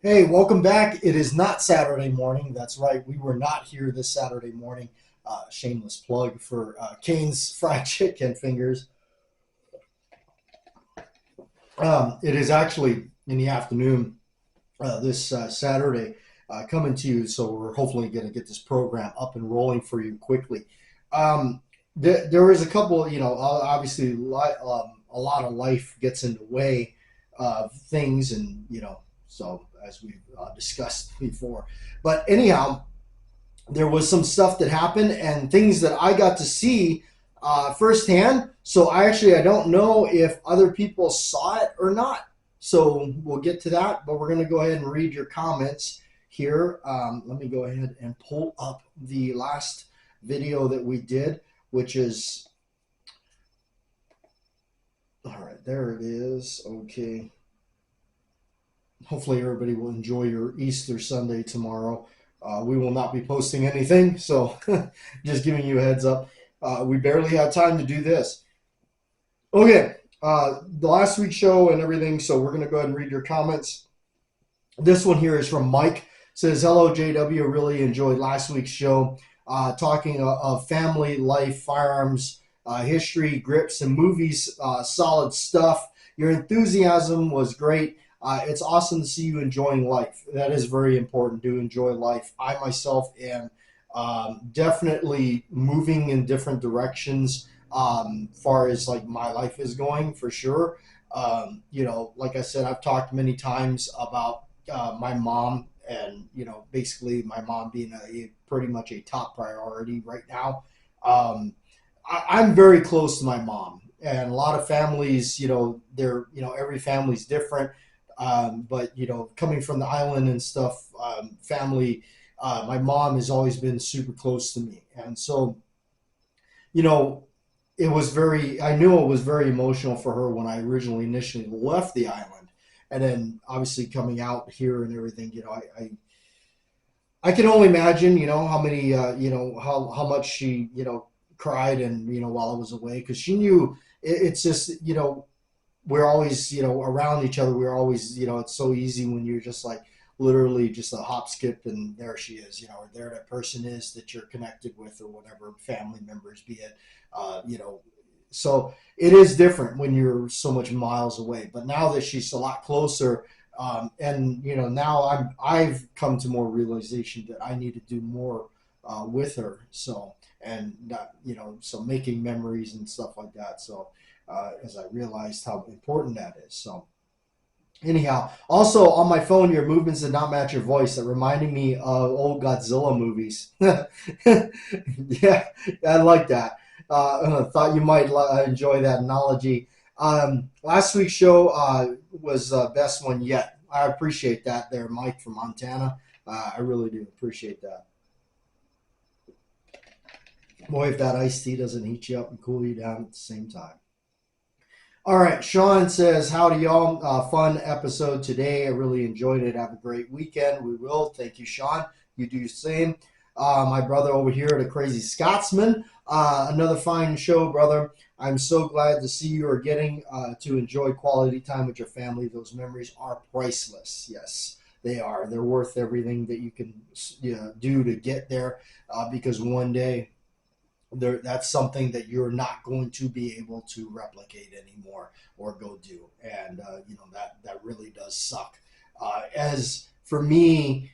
Hey, welcome back. It is not Saturday morning. That's right. We were not here this Saturday morning. Shameless plug for Kane's Fried Chicken Fingers. It is actually in the afternoon this Saturday coming to you. So we're hopefully going to get this program up and rolling for you quickly. There is a couple, obviously a lot of life gets in the way of things and, so as we've discussed before. But anyhow, there was some stuff that happened and things that I got to see firsthand. So I don't know if other people saw it or not. So we'll get to that, but we're going to go ahead and read your comments here. Let me go ahead and pull up the last video that we did, which is, all right, there it is. Okay. Hopefully everybody will enjoy your Easter Sunday tomorrow. We will not be posting anything, so just giving you a heads up. We barely had time to do this. Okay, the last week's show and everything, so we're going to go ahead and read your comments. This one here is from Mike. Says, hello, JW. Really enjoyed last week's show. Talking of family, life, firearms, history, grips, and movies. Solid stuff. Your enthusiasm was great. It's awesome to see you enjoying life. That is very important, to enjoy life. I myself am definitely moving in different directions far as like my life is going, for sure. Like I said, I've talked many times about my mom and, basically my mom being pretty much a top priority right now. I'm very close to my mom, and a lot of families, every family's different. But coming from the island and stuff, family, my mom has always been super close to me, and so you know, I knew it was very emotional for her when I originally initially left the island, and then obviously coming out here and everything. I can only imagine, how many, how much she, cried and while I was away, because she knew it's just we're always, around each other. We're always, it's so easy when you're just like literally just a hop, skip, and there she is, or there that person is that you're connected with or whatever, family members, be it, so it is different when you're so much miles away. But now that she's a lot closer, and now I've come to more realization that I need to do more with her. So and not, so making memories and stuff like that. So as I realized how important that is. So anyhow, also on my phone, your movements did not match your voice. That reminded me of old Godzilla movies. Yeah, I like that. Thought you might enjoy that analogy. Last week's show was best one yet. I appreciate that there, Mike from Montana. I really do appreciate that. Boy, if that iced tea doesn't heat you up and cool you down at the same time. All right, Sean says, howdy, y'all. Fun episode today. I really enjoyed it. Have a great weekend. We will. Thank you, Sean. You do the same. My brother over here, the Crazy Scotsman. Another fine show, brother. I'm so glad to see you are getting to enjoy quality time with your family. Those memories are priceless. Yes, they are. They're worth everything that you can do to get there, because one day that's something that you're not going to be able to replicate anymore or go do, and that really does suck. As for me,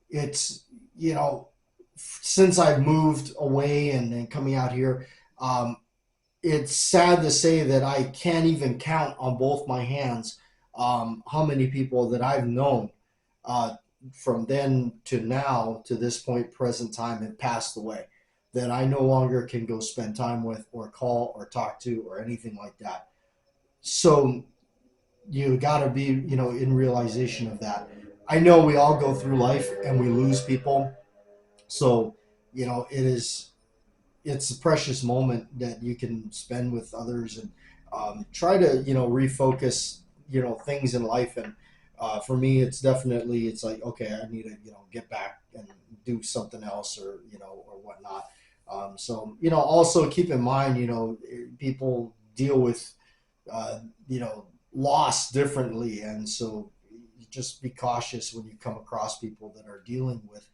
it's since I've moved away and then coming out here, it's sad to say that I can't even count on both my hands how many people that I've known uh, from then to now to this point, present time, have passed away, that I no longer can go spend time with or call or talk to or anything like that. So you got to be, in realization of that. I know we all go through life and we lose people. So, it's a precious moment that you can spend with others, and try to, refocus, things in life. And for me, it's like, okay, I need to, get back and do something else, or, or whatnot. So, also keep in mind, people deal with, loss differently. And so just be cautious when you come across people that are dealing with,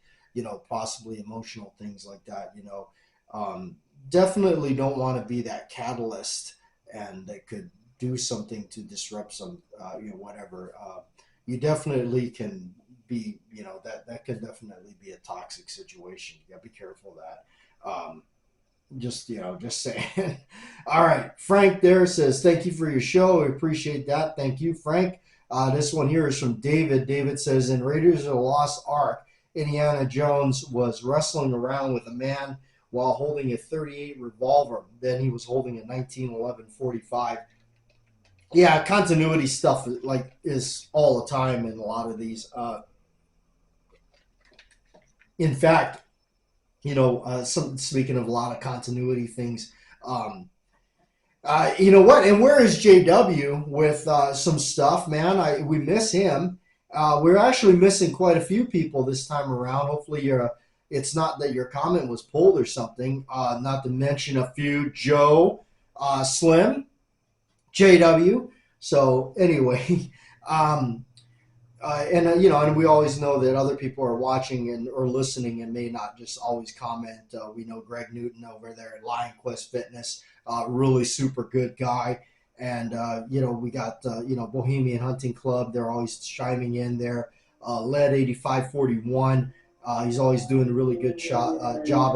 possibly emotional things like that. Definitely don't want to be that catalyst and that could do something to disrupt some, whatever. You definitely can be, that could definitely be a toxic situation. You got to be careful of that. Just saying. All right, Frank there says, thank you for your show. We appreciate that. Thank you, Frank. This one here is from David. David says, in Raiders of the Lost Ark, Indiana Jones was wrestling around with a man while holding a .38 revolver. Then he was holding a 1911 45. Yeah, continuity stuff is all the time in a lot of these. In fact, speaking of a lot of continuity things, you know what? And where is JW with some stuff, man? We miss him. We're actually missing quite a few people this time around. Hopefully, it's not that your comment was pulled or something. Not to mention a few: Joe, Slim, JW. So anyway, and we always know that other people are watching or listening and may not just always comment. We know Greg Newton over there at Lion Quest Fitness, really super good guy. And, we got, Bohemian Hunting Club. They're always chiming in there. Led 8541. He's always doing a really good job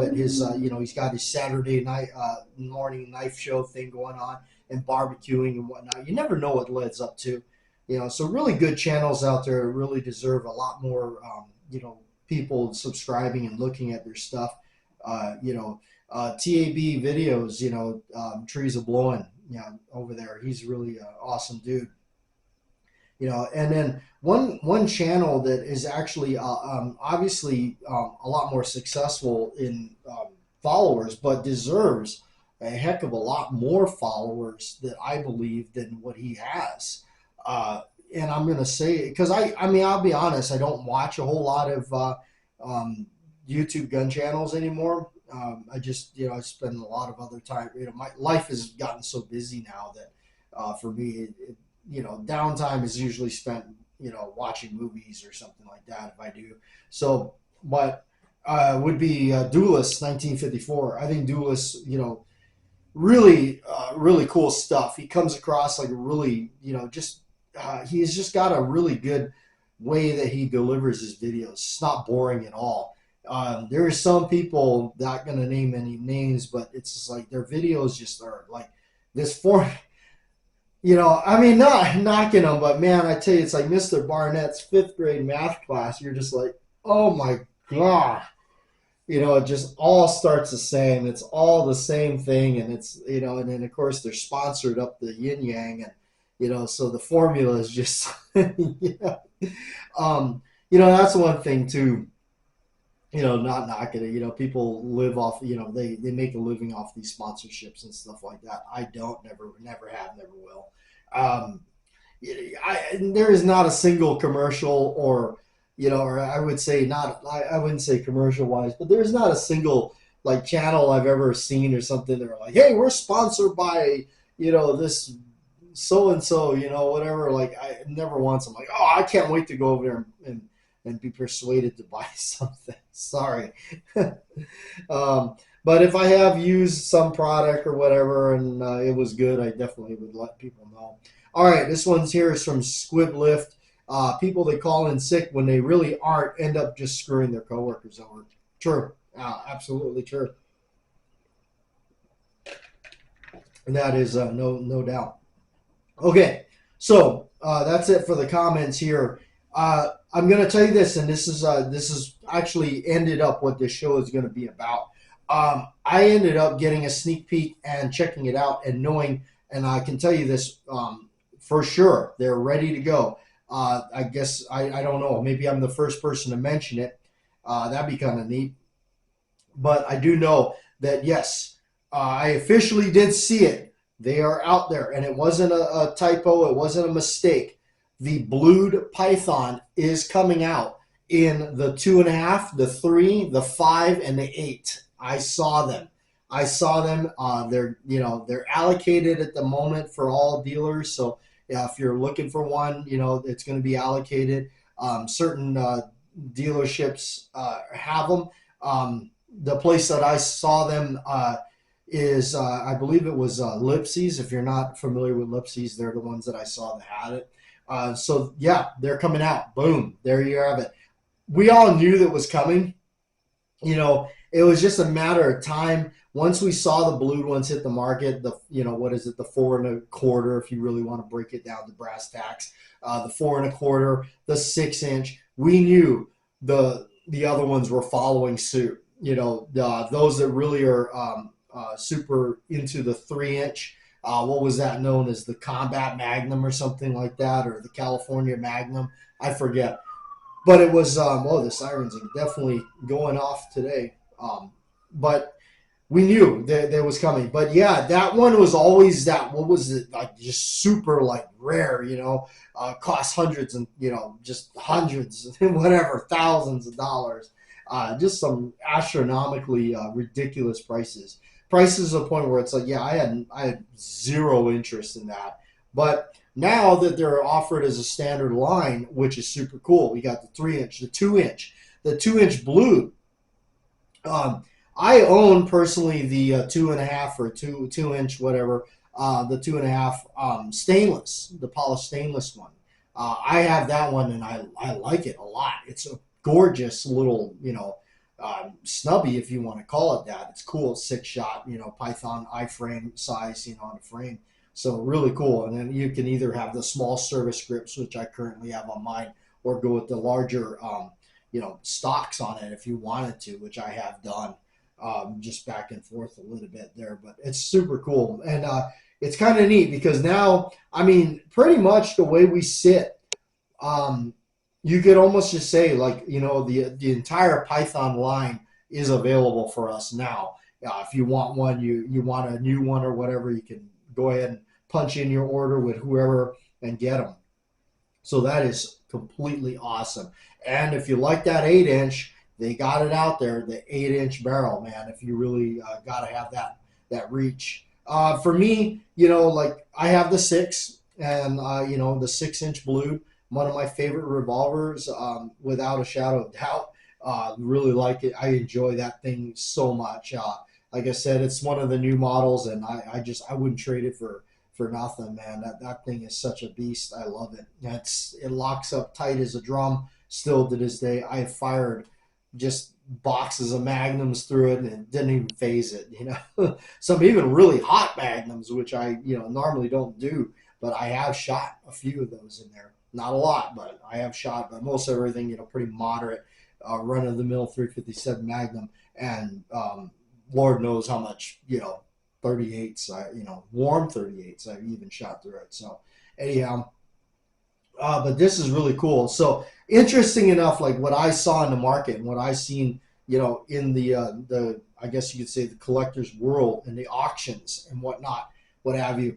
at his, he's got his Saturday night, morning knife show thing going on and barbecuing and whatnot. You never know what Led's up to. So really good channels out there really deserve a lot more, people subscribing and looking at their stuff. TAB videos, Trees of Blowing, over there. He's really an awesome dude. And then one channel that is actually obviously a lot more successful in followers, but deserves a heck of a lot more followers that I believe than what he has. And I'm going to say, because I'll be honest, I don't watch a whole lot of YouTube gun channels anymore. I just, I spend a lot of other time, my life has gotten so busy now that for me, downtime is usually spent, watching movies or something like that if I do. So, but would be Duelist 1954. I think Duelist, really, really cool stuff. He comes across like a really, he's just got a really good way that he delivers his videos. It's not boring at all. There are some people, not going to name any names, but it's just like their videos just are like this form. Not knocking them, but man, I tell you, it's like Mr. Barnett's 5th grade math class. You're just like, oh my God. It just all starts the same. It's all the same thing. And it's, and then of course they're sponsored up the yin yang and, so the formula is just, that's one thing too, not knocking it, people live off, they make a living off these sponsorships and stuff like that. I don't, never have, never will. There is not a single commercial or I would say I wouldn't say commercial wise, but there's not a single like channel I've ever seen or something. They're like, hey, we're sponsored by, this so-and-so, whatever. Like I never once I'm like, oh, I can't wait to go over there and be persuaded to buy something. Sorry. But if I have used some product or whatever and it was good, I definitely would let people know. All right, this one's here is from Squib Lift. People that call in sick when they really aren't end up just screwing their coworkers over. True. Absolutely true. And that is no doubt. Okay, so that's it for the comments here. I'm going to tell you this, and this is actually ended up what this show is going to be about. I ended up getting a sneak peek and checking it out and knowing, and I can tell you this for sure, they're ready to go. I guess, I don't know, maybe I'm the first person to mention it. That'd be kind of neat. But I do know that, yes, I officially did see it. They are out there, and it wasn't a typo. It wasn't a mistake. The blued Python is coming out in the 2.5, the 3, the 5, and the 8. I saw them. They're allocated at the moment for all dealers. So yeah, if you're looking for one, it's going to be allocated. Certain dealerships have them. The place that I saw them is I believe it was Lipsy's. If you're not familiar with Lipsy's, they're the ones that I saw that had it. So yeah, they're coming out. Boom, there you have it. We all knew that was coming. It was just a matter of time. Once we saw the blued ones hit the market, what is it, the 4 1/4, if you really want to break it down to brass tacks, the 4 1/4, the 6 inch, we knew the other ones were following suit. Those that really are super into the 3 inch. What was that known as, the Combat Magnum or something like that, or the California Magnum? I forget. But it was, the sirens are definitely going off today. But we knew that was coming. But yeah, that one was always that, what was it, like just super like rare, cost hundreds and, just hundreds, whatever, thousands of dollars. Just some astronomically ridiculous prices. Prices to the point where it's like, yeah, I had zero interest in that. But now that they're offered as a standard line, which is super cool, we got the 3 inch, the 2 inch, the 2 inch blue. I own personally the 2.5 or 2 inch, whatever, the 2.5 stainless, the polished stainless one. I have that one and I like it a lot. It's a gorgeous little, snubby, if you want to call it that. It's cool, 6-shot, Python iframe size, on a frame. So really cool. And then you can either have the small service grips, which I currently have on mine, or go with the larger, stocks on it if you wanted to, which I have done, just back and forth a little bit there. But it's super cool. And it's kind of neat because now, pretty much the way we sit, you could almost just say, like, the entire Python line is available for us now. If you want one, you want a new one or whatever, you can go ahead and punch in your order with whoever and get them. So that is completely awesome. And if you like that 8 inch, they got it out there, the 8 inch barrel, man. If you really got to have that reach. For me, like I have the 6 and the 6 inch blue, one of my favorite revolvers, without a shadow of doubt. Really like it. I enjoy that thing so much. Like I said, it's one of the new models, and I wouldn't trade it for nothing, man. That thing is such a beast. I love it. It locks up tight as a drum. Still to this day, I have fired just boxes of magnums through it, and it didn't even phase it. Some even really hot magnums, which I normally don't do, but I have shot a few of those in there. Not a lot, but I have shot. But most everything, pretty moderate, run of the mill 357 Magnum, and Lord knows how much 38s, warm 38s I've even shot through it. So anyhow, but this is really cool. So interesting enough, like what I saw in the market and what I seen, in the I guess you could say the collector's world and the auctions and whatnot, what have you.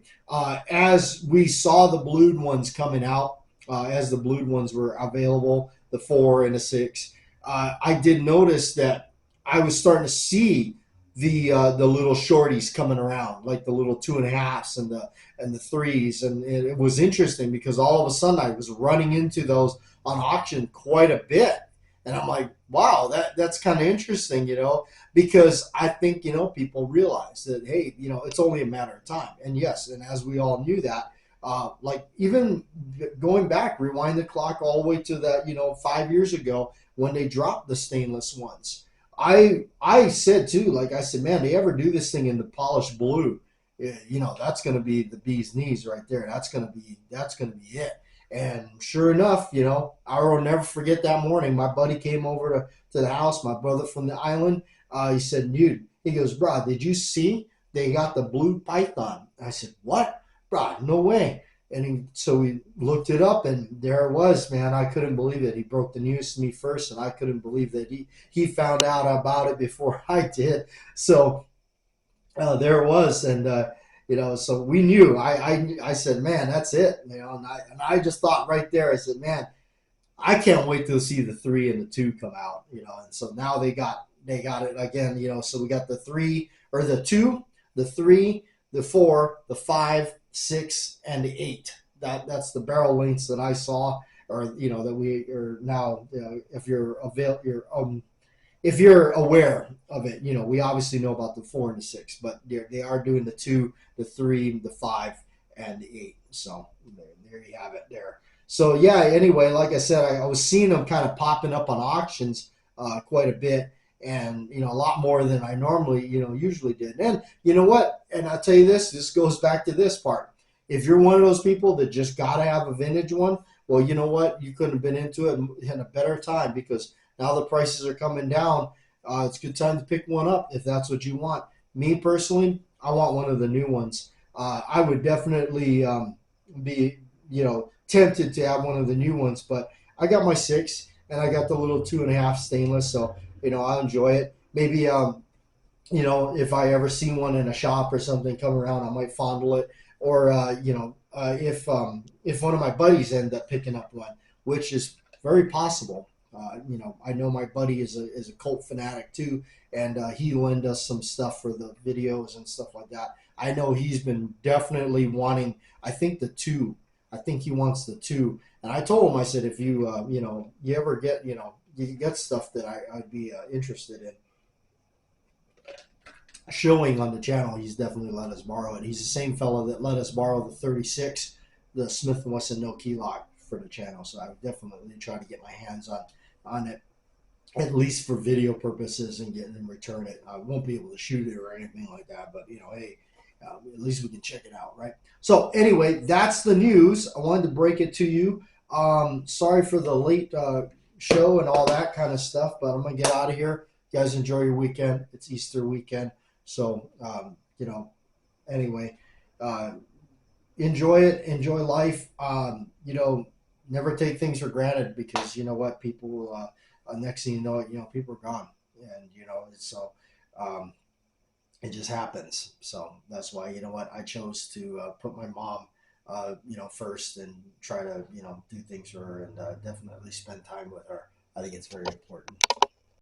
As we saw the blued ones coming out, as the blued ones were available, the 4 and the 6, I did notice that I was starting to see the little shorties coming around, like the little 2.5s and the 3s, and it was interesting because all of a sudden I was running into those on auction quite a bit, and I'm like, wow, that's kind of interesting, because I think people realize that, hey, it's only a matter of time, and yes, and as we all knew that, like even going back, rewind the clock all the way to that 5 years ago when they dropped the stainless ones. I said too, like I said, man, they ever do this thing in the polished blue, that's going to be the bee's knees right there. That's going to be it. And sure enough, I will never forget that morning. My buddy came over to the house, my brother from the island. He said, dude, he goes, bro, did you see they got the blue Python? I said, what? Bro, no way. And so we looked it up, and there it was, man. I couldn't believe it. He broke the news to me first, and I couldn't believe that he found out about it before I did. So there it was, and so we knew. I said, man, that's it, and I just thought right there. I said, man, I can't wait to see the 3 and the 2 come out, And so now they got it again, So we got the 3 or the 2, the 3, the 4, the 5, 6, and the 8. That's the barrel lengths that I saw, or that we are now. If you're aware of it, we obviously know about the 4 and the 6, but they are doing the 2, the 3, the 5, and the 8. So there you have it there. So yeah, anyway, like I said, I was seeing them kind of popping up on auctions quite a bit, and a lot more than I normally usually did. And you know what? And I'll tell you this goes back to this part. If you're one of those people that just gotta have a vintage one, well, you know what? You couldn't have been into it in a better time, because now the prices are coming down. It's a good time to pick one up if that's what you want. Me personally, I want one of the new ones. I would definitely be, tempted to have one of the new ones, but I got my 6 and I got the little 2.5 stainless, so I'll enjoy it. Maybe if I ever see one in a shop or something come around, I might fondle it. Or if one of my buddies end up picking up one, which is very possible. I know my buddy is a Colt fanatic too, and he lend us some stuff for the videos and stuff like that. I know he's been definitely wanting. I think the 2. I think he wants the 2, and I told him. I said, if you ever get you get stuff that I'd be interested in showing on the channel, he's definitely let us borrow it. He's the same fellow that let us borrow the 36, the Smith & Wesson no key lock for the channel. So I would definitely try to get my hands on it, at least for video purposes, and get and return it. I won't be able to shoot it or anything like that, but hey, at least we can check it out, right? So anyway, that's the news. I wanted to break it to you. Sorry for the late show and all that kind of stuff, but I'm gonna get out of here. You guys enjoy your weekend. It's Easter weekend. So, anyway, enjoy it, enjoy life. Never take things for granted, because you know what, people will, next thing you know it, people are gone, and it just happens. So that's why, I chose to put my mom, first, and try to, do things for her, and definitely spend time with her. I think it's very important.